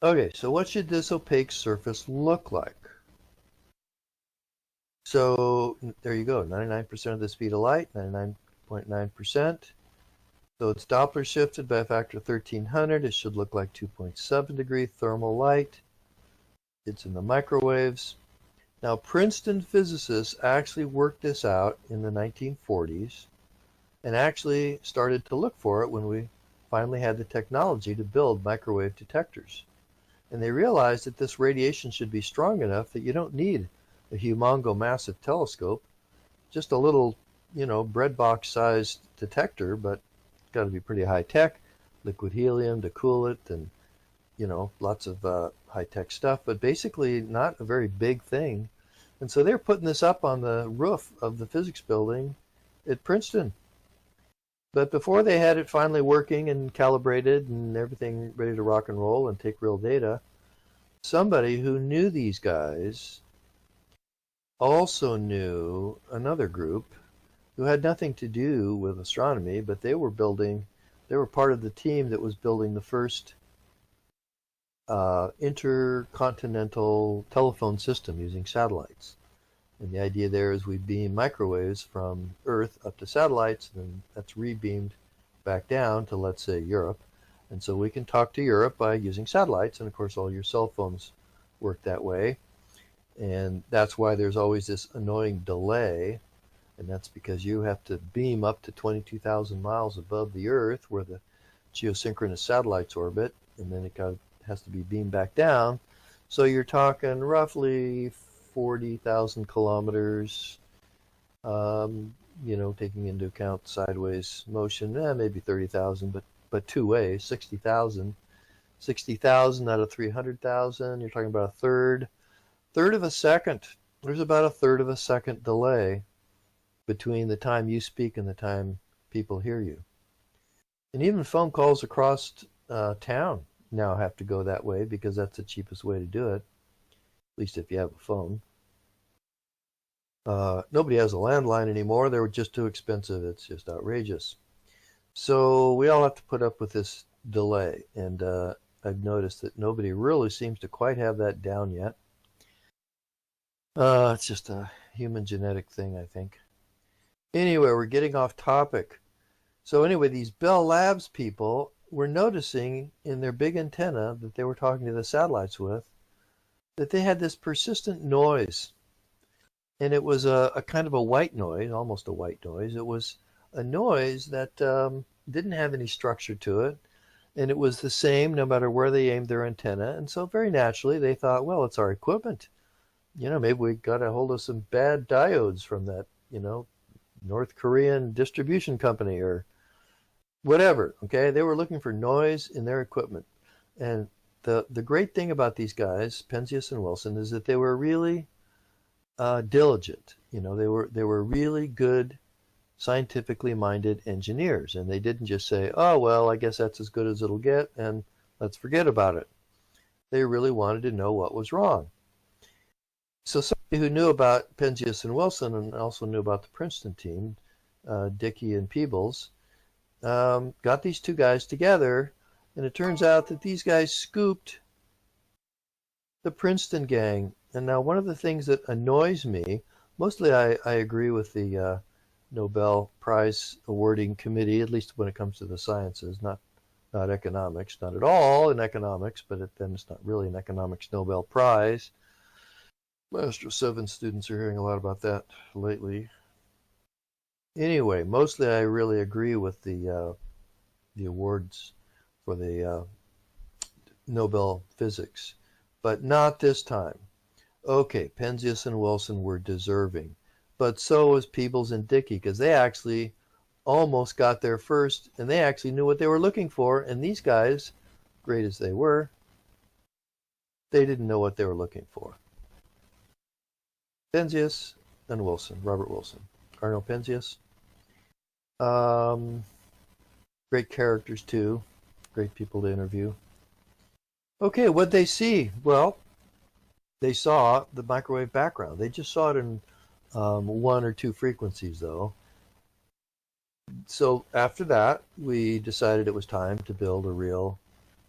Okay, so what should this opaque surface look like? So there you go, 99% of the speed of light, 99.9%. So it's Doppler shifted by a factor of 1300. It should look like 2.7 degree thermal light. It's in the microwaves. Now, Princeton physicists actually worked this out in the 1940s and actually started to look for it when we finally had the technology to build microwave detectors. And they realized that this radiation should be strong enough that you don't need a humongo massive telescope, just a little, bread box sized detector, but got to be pretty high tech, liquid helium to cool it, and lots of high tech stuff, but basically not a very big thing. And so they're putting this up on the roof of the physics building at Princeton. But before they had it finally working and calibrated and everything ready to rock and roll and take real data, somebody who knew these guys also knew another group who had nothing to do with astronomy, but they were part of the team that was building the first intercontinental telephone system using satellites. And the idea there is we beam microwaves from Earth up to satellites, and then that's re-beamed back down to, let's say, Europe. And so we can talk to Europe by using satellites, and of course all your cell phones work that way. And that's why there's always this annoying delay, and that's because you have to beam up to 22,000 miles above the Earth where the geosynchronous satellites orbit, and then it has to be beamed back down. So you're talking roughly 40,000 kilometers, taking into account sideways motion, maybe 30,000, but two ways, 60,000. 60,000 out of 300,000, you're talking about a third of a second. There's about a third of a second delay between the time you speak and the time people hear you. And even phone calls across town now have to go that way because that's the cheapest way to do it, at least if you have a phone. Nobody has a landline anymore. They were just too expensive. It's just outrageous. So we all have to put up with this delay. And I've noticed that nobody really seems to quite have that down yet. It's just a human genetic thing, I think. Anyway, we're getting off topic. So anyway, these Bell Labs people were noticing in their big antenna that they were talking to the satellites with that they had this persistent noise. And it was a kind of a white noise, almost a white noise. It was a noise that didn't have any structure to it. And it was the same no matter where they aimed their antenna. And so very naturally they thought, well, it's our equipment. Maybe we got a hold of some bad diodes from that, North Korean distribution company or whatever. Okay, they were looking for noise in their equipment. And the great thing about these guys, Penzias and Wilson, is that they were really diligent. They were really good, scientifically minded engineers, and they didn't just say, "Oh well, I guess that's as good as it'll get, and let's forget about it." They really wanted to know what was wrong. So somebody who knew about Penzias and Wilson and also knew about the Princeton team, Dickey and Peebles, got these two guys together, and it turns out that these guys scooped the Princeton gang. And now one of the things that annoys me, mostly I agree with the Nobel Prize awarding committee, at least when it comes to the sciences, not economics, not at all in economics, but then it's not really an economics Nobel Prize. Master 7 students are hearing a lot about that lately. Anyway, mostly I really agree with the awards for the Nobel Physics, but not this time. Okay, Penzias and Wilson were deserving, but so was Peebles and Dickey, because they actually almost got there first, and they actually knew what they were looking for, and these guys, great as they were, they didn't know what they were looking for. Penzias and Wilson, Robert Wilson. Arno Penzias. Great characters too. Great people to interview. Okay, what'd they see? Well, they saw the microwave background. They just saw it in one or two frequencies though. So after that, we decided it was time to build a real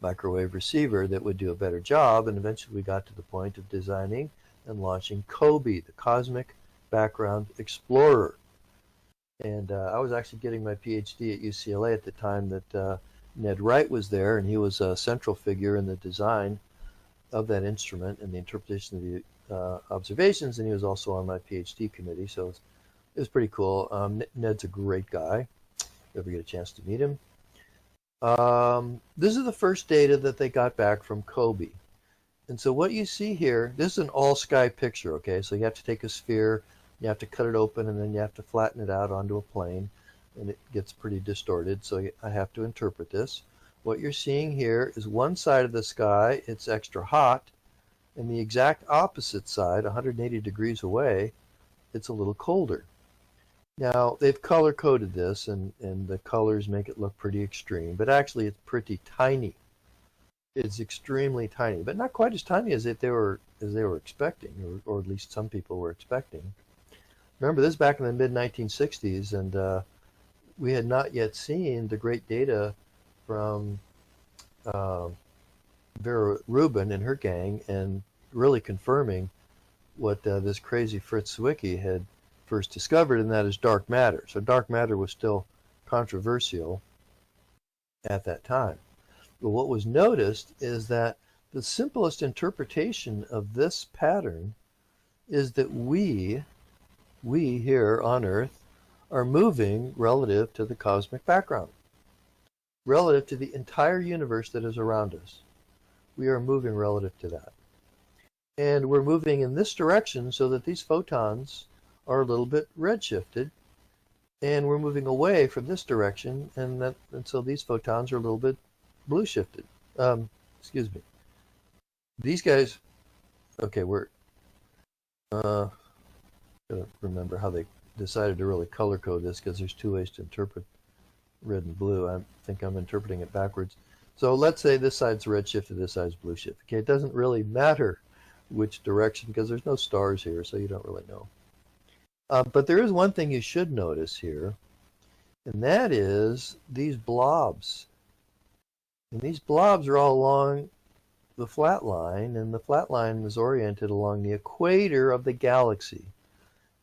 microwave receiver that would do a better job, and eventually we got to the point of designing and launching COBE, the Cosmic Background Explorer. And I was actually getting my PhD at UCLA at the time that Ned Wright was there, and he was a central figure in the design of that instrument and the interpretation of the observations, and he was also on my PhD committee, so it was pretty cool. Ned's a great guy, if you ever get a chance to meet him. This is the first data that they got back from COBE. And so what you see here, this is an all-sky picture, okay? So you have to take a sphere, you have to cut it open, and then you have to flatten it out onto a plane, and it gets pretty distorted, so I have to interpret this. What you're seeing here is one side of the sky, it's extra hot, and the exact opposite side, 180 degrees away, it's a little colder. Now, they've color-coded this, and the colors make it look pretty extreme, but actually it's pretty tiny. It's extremely tiny, but not quite as tiny as they were expecting, or at least some people were expecting. Remember, this is back in the mid-1960s, and we had not yet seen the great data from Vera Rubin and her gang, and really confirming what this crazy Fritz Zwicky had first discovered, and that is dark matter. So dark matter was still controversial at that time. But what was noticed is that the simplest interpretation of this pattern is that we here on Earth are moving relative to the cosmic background, relative to the entire universe that is around us. We are moving relative to that. And we're moving in this direction so that these photons are a little bit redshifted, and we're moving away from this direction, and so these photons are a little bit blue shifted. Excuse me. These guys, okay, we're gotta remember how they decided to really color code this, because there's two ways to interpret red and blue. I think I'm interpreting it backwards. So let's say this side's red shifted, this side's blue shifted. Okay, it doesn't really matter which direction, because there's no stars here, so you don't really know. But there is one thing you should notice here, and that is these blobs. And these blobs are all along the flat line, and the flat line is oriented along the equator of the galaxy.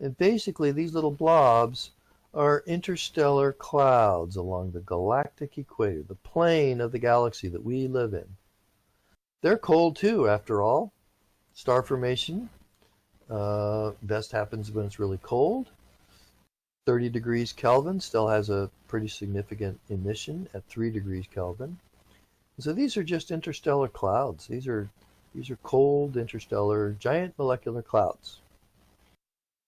And basically, these little blobs are interstellar clouds along the galactic equator, the plane of the galaxy that we live in. They're cold too, after all. Star formation best happens when it's really cold. 30 degrees Kelvin still has a pretty significant emission at 3 degrees Kelvin. So these are just interstellar clouds. These are cold interstellar giant molecular clouds.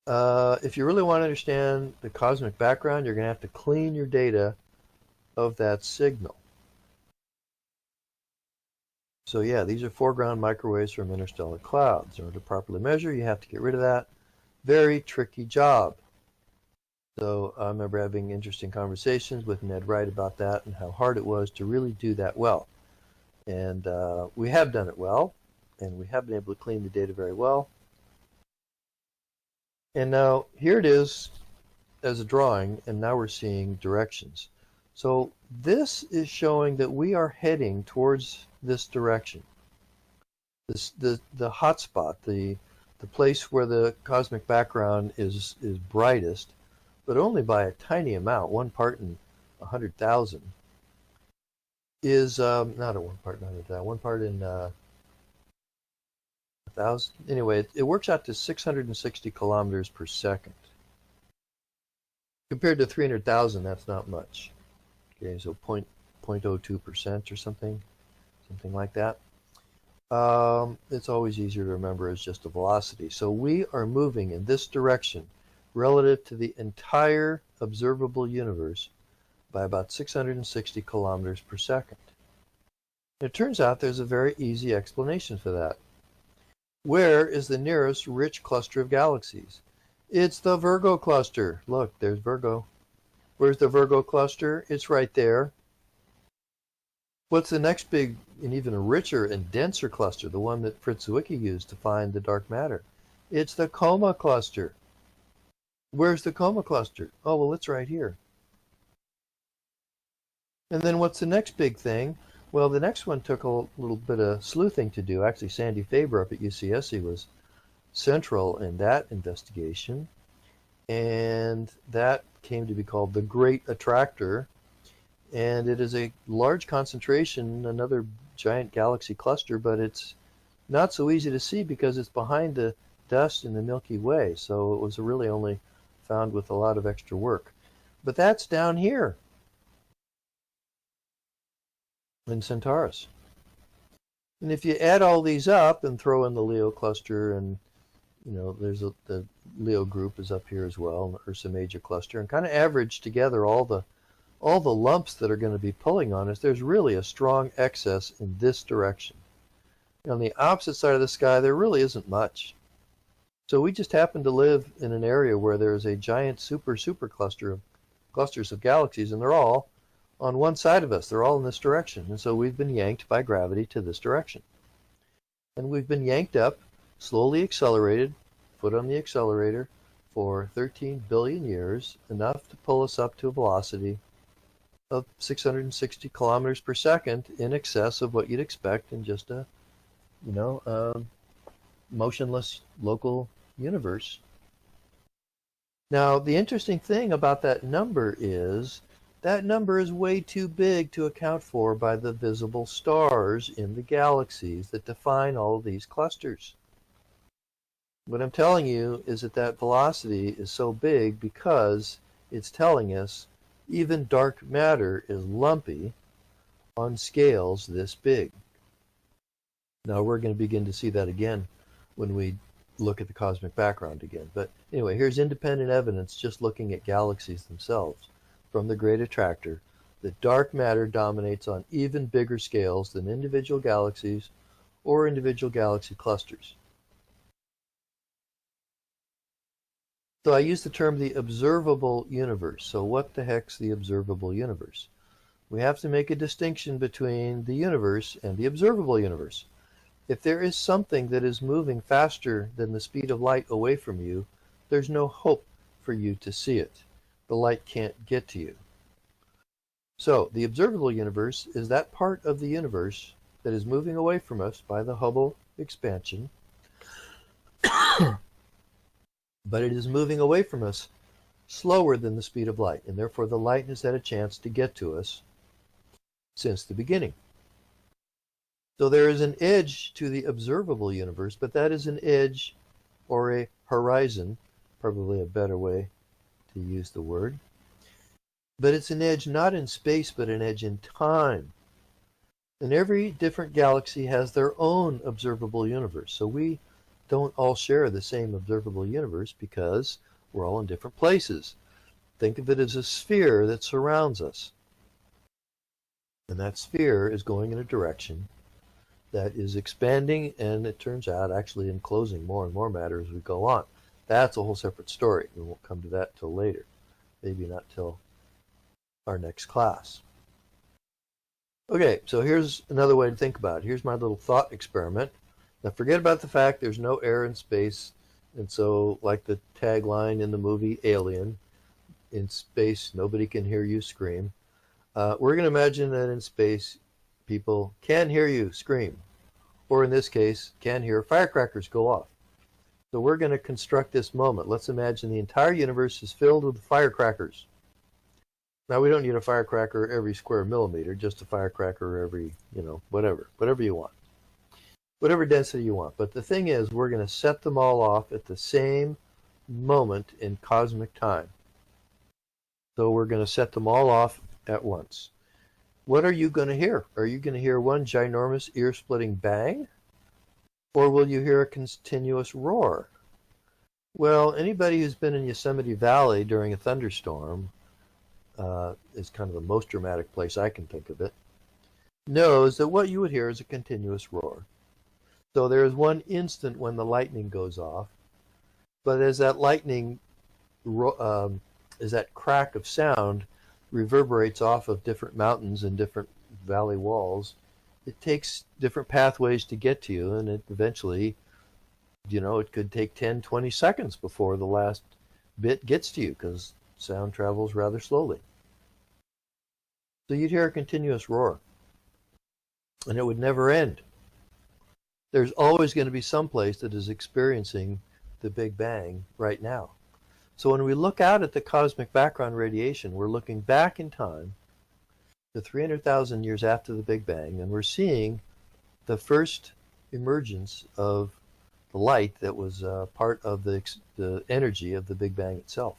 If you really want to understand the cosmic background, you're going to have to clean your data of that signal. So yeah, these are foreground microwaves from interstellar clouds. In order to properly measure, you have to get rid of that. Very tricky job. So I remember having interesting conversations with Ned Wright about that and how hard it was to really do that well. And we have done it well, and we have been able to clean the data very well. And now here it is as a drawing, and now we're seeing directions. So this is showing that we are heading towards this direction. The hot spot, the place where the cosmic background is brightest, but only by a tiny amount, 1 part in 100,000, is not a 1 part in 100,000, 1 part in 1,000. Anyway, it works out to 660 kilometers per second. Compared to 300,000, that's not much. Okay, so 0.02% or something like that. It's always easier to remember as just a velocity. So we are moving in this direction relative to the entire observable universe by about 660 kilometers per second. It turns out there's a very easy explanation for that. Where is the nearest rich cluster of galaxies? It's the Virgo cluster. Look, there's Virgo. Where's the Virgo cluster? It's right there. What's the next big and even richer and denser cluster, the one that Fritz Zwicky used to find the dark matter? It's the Coma cluster. Where's the Coma cluster? Oh, well, it's right here. And then what's the next big thing? Well, the next one took a little bit of sleuthing to do. Actually, Sandy Faber up at UCSC was central in that investigation, and that came to be called the Great Attractor. And it is a large concentration, another giant galaxy cluster, but it's not so easy to see because it's behind the dust in the Milky Way. So it was really only found with a lot of extra work. But that's down here in Centaurus. And if you add all these up and throw in the Leo cluster, and there's the Leo group is up here as well, and the Ursa Major cluster, and kind of average together all the lumps that are going to be pulling on us, there's really a strong excess in this direction. On the opposite side of the sky, there really isn't much. So we just happen to live in an area where there's a giant super clusters of galaxies, and they're all on one side of us. They're all in this direction. And so we've been yanked by gravity to this direction. And we've been yanked up, slowly accelerated, foot on the accelerator, for 13 billion years, enough to pull us up to a velocity of 660 kilometers per second, in excess of what you'd expect in just a motionless local universe. Now, the interesting thing about that number is way too big to account for by the visible stars in the galaxies that define all of these clusters. What I'm telling you is that velocity is so big because it's telling us even dark matter is lumpy on scales this big. Now we're going to begin to see that again when we look at the cosmic background again. But anyway, here's independent evidence just looking at galaxies themselves from the Great Attractor that dark matter dominates on even bigger scales than individual galaxies or individual galaxy clusters. So I use the term the observable universe. So what the heck's the observable universe? We have to make a distinction between the universe and the observable universe. If there is something that is moving faster than the speed of light away from you, there's no hope for you to see it. The light can't get to you. So the observable universe is that part of the universe that is moving away from us by the Hubble expansion, but it is moving away from us slower than the speed of light, and therefore the light has had a chance to get to us since the beginning. So there is an edge to the observable universe, but that is an edge or a horizon, probably a better way to use the word. But it's an edge not in space, but an edge in time. And every different galaxy has their own observable universe. So we don't all share the same observable universe because we're all in different places. Think of it as a sphere that surrounds us. And that sphere is going in a direction that is expanding, and it turns out actually enclosing more and more matter as we go on. That's a whole separate story. We won't come to that till later. Maybe not till our next class. Okay, so here's another way to think about it. Here's my little thought experiment. Now forget about the fact there's no air in space, and so like the tagline in the movie Alien, in space nobody can hear you scream. We're going to imagine that in space people can hear you scream, or in this case can hear firecrackers go off. So we're going to construct this moment. Let's imagine the entire universe is filled with firecrackers. Now we don't need a firecracker every square millimeter, just a firecracker every, whatever you want. Whatever density you want. But the thing is, we're going to set them all off at the same moment in cosmic time. So we're going to set them all off at once. What are you going to hear? Are you going to hear one ginormous ear-splitting bang? Or will you hear a continuous roar? Well, anybody who's been in Yosemite Valley during a thunderstorm, is kind of the most dramatic place I can think of it, knows that what you would hear is a continuous roar. So there is one instant when the lightning goes off, but as that lightning, as that crack of sound reverberates off of different mountains and different valley walls, it takes different pathways to get to you, and it eventually, it could take 10, 20 seconds before the last bit gets to you because sound travels rather slowly. So you'd hear a continuous roar. and it would never end. There's always going to be some place that is experiencing the Big Bang right now. So when we look out at the cosmic background radiation, we're looking back in time to 300,000 years after the Big Bang, and we're seeing the first emergence of the light that was part of the energy of the Big Bang itself.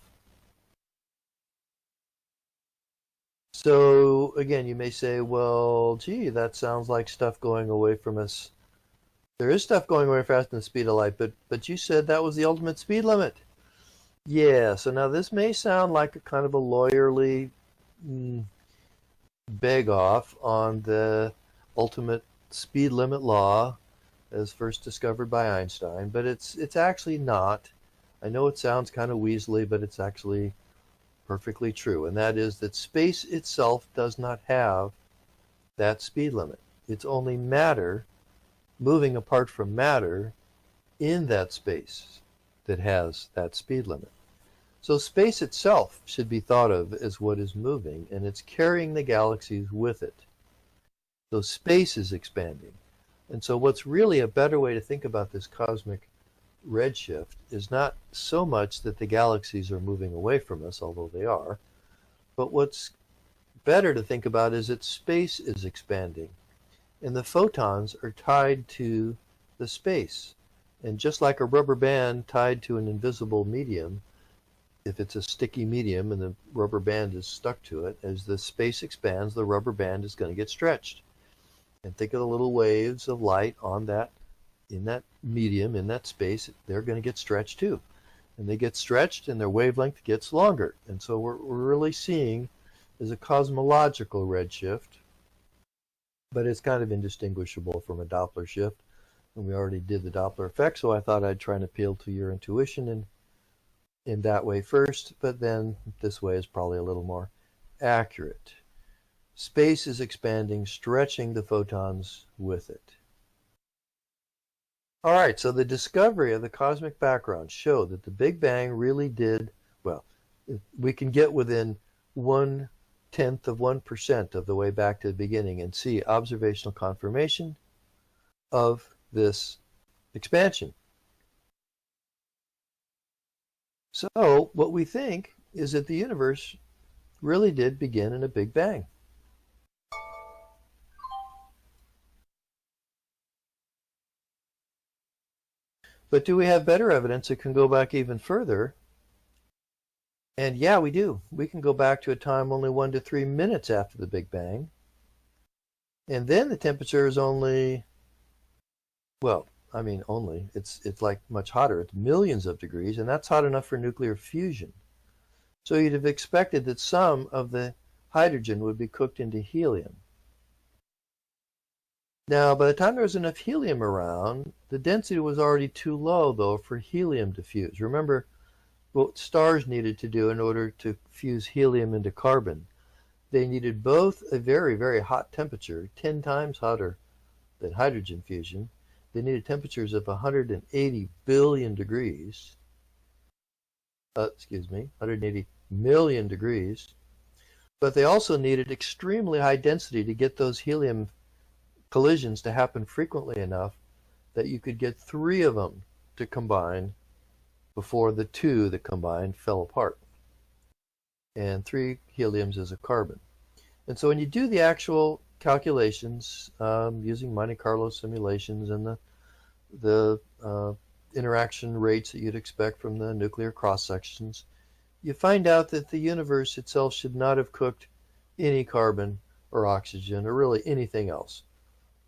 So again, you may say, well, gee, that sounds like stuff going away from us. There is stuff going away faster than the speed of light, but you said that was the ultimate speed limit. Yeah, so now this may sound like a kind of a lawyerly beg off on the ultimate speed limit law as first discovered by Einstein, but it's actually not. I know it sounds kind of weaselly, but it's actually perfectly true, and that is that space itself does not have that speed limit. It's only matter moving apart from matter in that space that has that speed limit. So space itself should be thought of as what is moving, and it's carrying the galaxies with it. So space is expanding. And so what's really a better way to think about this cosmic redshift is not so much that the galaxies are moving away from us, although they are, but what's better to think about is that space is expanding, and the photons are tied to the space. And just like a rubber band tied to an invisible medium, if it's a sticky medium and the rubber band is stuck to it, as the space expands, the rubber band is going to get stretched. And think of the little waves of light on that, in that medium, in that space, they're going to get stretched too. And they get stretched and their wavelength gets longer. And so what we're really seeing is a cosmological redshift, but it's kind of indistinguishable from a Doppler shift. And we already did the Doppler effect, so I thought I'd try and appeal to your intuition in that way first, but then this way is probably a little more accurate. Space is expanding, stretching the photons with it. All right, so the discovery of the cosmic background showed that the Big Bang really did, well, we can get within 1/10 of 1% of the way back to the beginning and see observational confirmation of this expansion. So what we think is that the universe really did begin in a Big Bang. But do we have better evidence that can go back even further? And yeah, we do. We can go back to a time only 1 to 3 minutes after the Big Bang. And then the temperature is only, well, I mean only, it's like much hotter. It's millions of degrees, and that's hot enough for nuclear fusion. So you'd have expected that some of the hydrogen would be cooked into helium. Now, by the time there was enough helium around, the density was already too low, though, for helium to fuse. Remember what stars needed to do in order to fuse helium into carbon. They needed both a very, very hot temperature, 10 times hotter than hydrogen fusion. They needed temperatures of 180 billion degrees. 180 million degrees. But they also needed extremely high density to get those helium collisions to happen frequently enough that you could get 3 of them to combine before the 2 that combined fell apart. And 3 heliums is a carbon. And so when you do the actual calculations using Monte Carlo simulations and the interaction rates that you'd expect from the nuclear cross sections, you find out that the universe itself should not have cooked any carbon or oxygen or really anything else.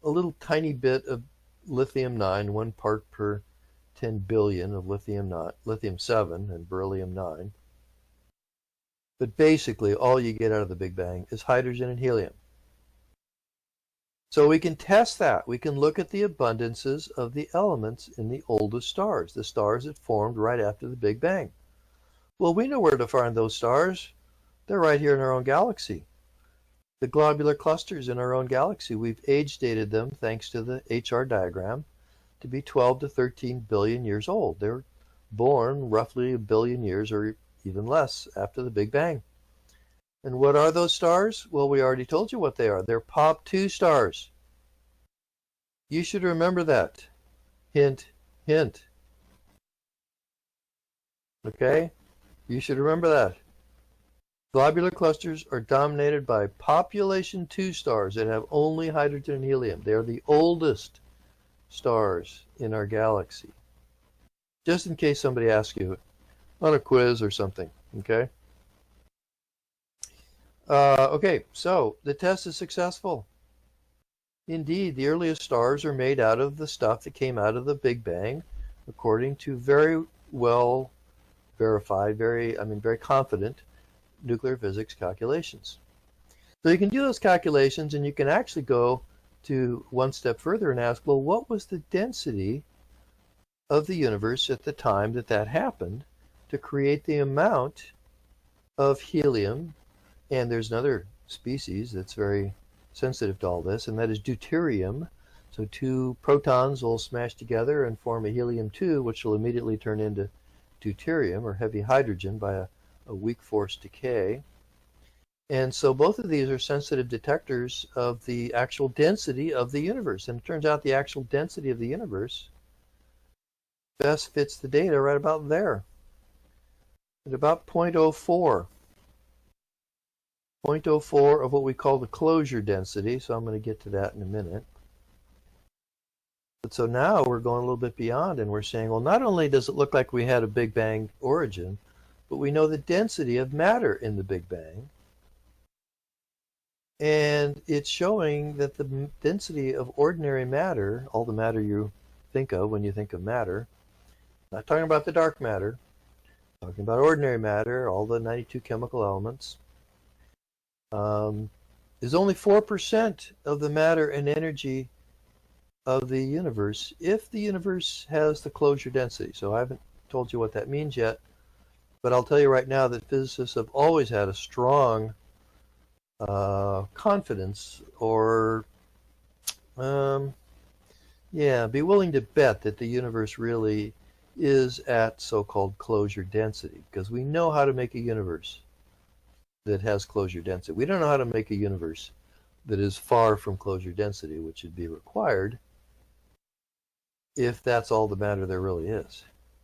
A little tiny bit of lithium-9, 1 part per 10 billion of lithium-7 and beryllium-9. But basically all you get out of the Big Bang is hydrogen and helium. So we can test that. We can look at the abundances of the elements in the oldest stars, the stars that formed right after the Big Bang. Well, we know where to find those stars. They're right here in our own galaxy. The globular clusters in our own galaxy, we've age dated them, thanks to the HR diagram, to be 12 to 13 billion years old. They were born roughly 1 billion years or even less after the Big Bang. And what are those stars? Well, we already told you what they are. They're POP2 stars. You should remember that. Hint, hint. Okay? You should remember that. Globular clusters are dominated by population 2 stars that have only hydrogen and helium. They are the oldest stars in our galaxy. Just in case somebody asks you on a quiz or something, okay? Okay, so the test is successful. Indeed, the earliest stars are made out of the stuff that came out of the Big Bang, according to very well verified, very confident nuclear physics calculations. So you can do those calculations and you can actually go to one step further and ask, well, what was the density of the universe at the time that that happened to create the amount of helium? And there's another species that's very sensitive to all this, and that is deuterium. So two protons will smash together and form a helium-2, which will immediately turn into deuterium, or heavy hydrogen, by a weak force decay. And so both of these are sensitive detectors of the actual density of the universe. And it turns out the actual density of the universe best fits the data right about there, at about 0.04. 0.04 of what we call the closure density, so I'm going to get to that in a minute. But so now we're going a little bit beyond, and we're saying, well, not only does it look like we had a Big Bang origin, but we know the density of matter in the Big Bang. And it's showing that the density of ordinary matter, all the matter you think of when you think of matter, not talking about the dark matter, talking about ordinary matter, all the 92 chemical elements, is only 4% of the matter and energy of the universe if the universe has the closure density. So I haven't told you what that means yet, but I'll tell you right now that physicists have always had a strong confidence, or be willing to bet that the universe really is at so-called closure density, because we know how to make a universe that has closure density. We don't know how to make a universe that is far from closure density, which would be required if that's all the matter there really is.